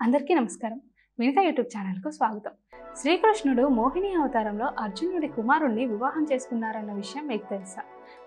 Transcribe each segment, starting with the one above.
అందరికీ నమస్కారం. వినిత యూట్యూబ్ ఛానల్కు స్వాగతం. శ్రీకృష్ణుడు మోహిని అవతారంలో అర్జునుడి కుమారుణ్ణి వివాహం చేసుకున్నారన్న విషయం మీకు తెలుసా?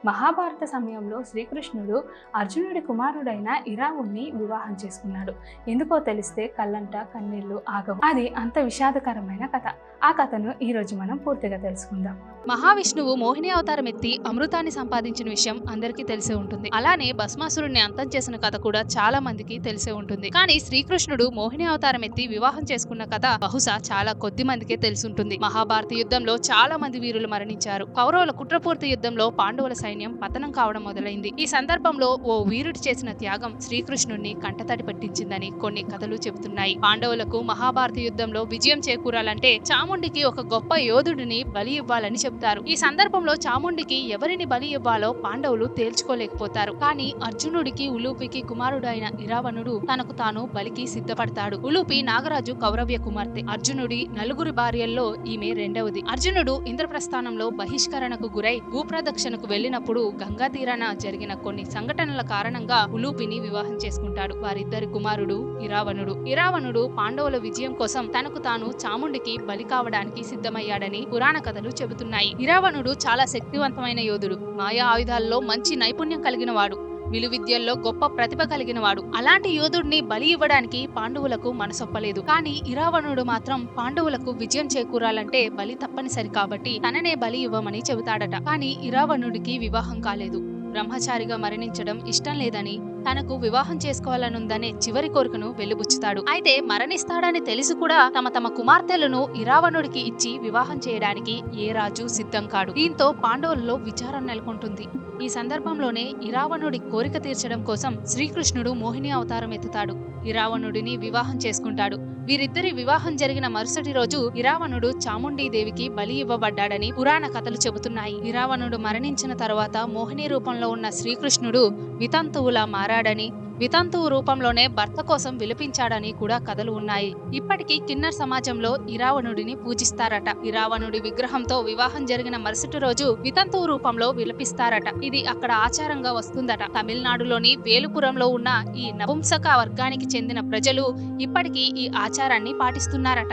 మహాభారత సమయంలో శ్రీకృష్ణుడు అర్జునుడి కుమారుడైన ఇరావుణ్ణి వివాహం చేసుకున్నాడు. ఎందుకో తెలిస్తే కళ్ళంట కన్నీళ్లు ఆగవు. అది అంత విషాదకరమైన కథ. ఆ కథను ఈ రోజు మనం పూర్తిగా తెలుసుకుందాం. మహావిష్ణువు మోహిని అవతారం ఎత్తి అమృతాన్ని సంపాదించిన విషయం అందరికీ తెలిసే ఉంటుంది. అలానే భస్మాసురుణ్ణి అంతం చేసిన కథ కూడా చాలా మందికి తెలిసే ఉంటుంది. కానీ శ్రీకృష్ణుడు మోహిని అవతారం ఎత్తి వివాహం చేసుకున్న కథ బహుశా చాలా కొద్ది మందికే తెలిసుంటుంది. మహాభారత యుద్ధంలో చాలా మంది వీరులు మరణించారు. కౌరవుల కుట్రపూర్తి యుద్ధంలో పాండవుల సైన్యం పతనం కావడం మొదలైంది. ఈ సందర్భంలో ఓ వీరుడు చేసిన త్యాగం శ్రీకృష్ణుడిని కంటతడి పట్టించిందని కొన్ని కథలు చెబుతున్నాయి. పాండవులకు మహాభారత యుద్ధంలో విజయం చేకూరాలంటే చాముండికి ఒక గొప్ప యోధుడిని బలి ఇవ్వాలని చెబుతారు. ఈ సందర్భంలో చాముండికి ఎవరిని బలి ఇవ్వాలో పాండవులు తేల్చుకోలేకపోతారు. కానీ అర్జునుడికి ఉలూపికి కుమారుడు అయిన ఇరావణుడు తనకు తాను బలికి సిద్ధపడతాడు. ఉలూపి నాగరాజు కౌరవ్య కుమార్తె. అర్జునుడి నలుగురు భార్యల్లో ఈమె రెండవది. అర్జునుడు ఇంద్రప్రస్థానంలో బహిష్కరణకు గురై భూప్రదక్షిణకు వెళ్లినప్పుడు గంగా తీరాన జరిగిన కొన్ని సంఘటనల కారణంగా ఉలూపిని వివాహం చేసుకుంటాడు. వారిద్దరి కుమారుడు ఇరావణుడు. ఇరావణుడు పాండవుల విజయం కోసం తనకు తాను చాముండికి బలి కావడానికి సిద్ధమయ్యాడని పురాణ కథలు చెబుతున్నాయి. ఇరావణుడు చాలా శక్తివంతమైన యోధుడు. మాయా ఆయుధాల్లో మంచి నైపుణ్యం కలిగిన వాడు. విలువిద్యల్లో గొప్ప ప్రతిభ కలిగిన వాడు. అలాంటి యోధుడిని బలి ఇవ్వడానికి పాండవులకు మనసొప్పలేదు. కానీ ఇరావణుడు మాత్రం పాండవులకు విజయం చేకూరాలంటే బలి తప్పనిసరి కాబట్టి తననే బలి ఇవ్వమని చెబుతాడట. కానీ ఇరావణుడికి వివాహం కాలేదు. బ్రహ్మచారిగా మరణించడం ఇష్టం లేదని, తనకు వివాహం చేసుకోవాలనుందనే చివరి కోరికను వెలిబుచ్చుతాడు. అయితే మరణిస్తాడని తెలిసి కూడా తమ కుమార్తెలను ఇరావణుడికి ఇచ్చి వివాహం చేయడానికి ఏ రాజు సిద్ధం కాడు. దీంతో పాండవులలో విచారం నెలకొంటుంది. ఈ సందర్భంలోనే ఇరావణుడి కోరిక తీర్చడం కోసం శ్రీకృష్ణుడు మోహిని అవతారం ఎత్తుతాడు. ఇరావణుడిని వివాహం చేసుకుంటాడు. వీరిద్దరి వివాహం జరిగిన మరుసటి రోజు ఇరావణుడు చాముండీదేవికి బలి ఇవ్వబడ్డాడని పురాణ కథలు చెబుతున్నాయి. ఇరావణుడు మరణించిన తరువాత మోహిని రూపంలో ఉన్న శ్రీకృష్ణుడు వితంతువులా మారాడని, వితంతువు రూపంలోనే భర్త కోసం విలపించాడని కూడా కథలు ఉన్నాయి. ఇప్పటికీ కిన్నర్ సమాజంలో ఇరావణుడిని పూజిస్తారట. ఇరావణుడి విగ్రహంతో వివాహం జరిగిన మరుసటి రోజు వితంతువు రూపంలో విలపిస్తారట. ఇది అక్కడ ఆచారంగా వస్తుందట. తమిళనాడులోని వేలుపురంలో ఉన్న ఈ నపుంసక వర్గానికి చెందిన ప్రజలు ఇప్పటికీ ఈ ఆచారాన్ని పాటిస్తున్నారట.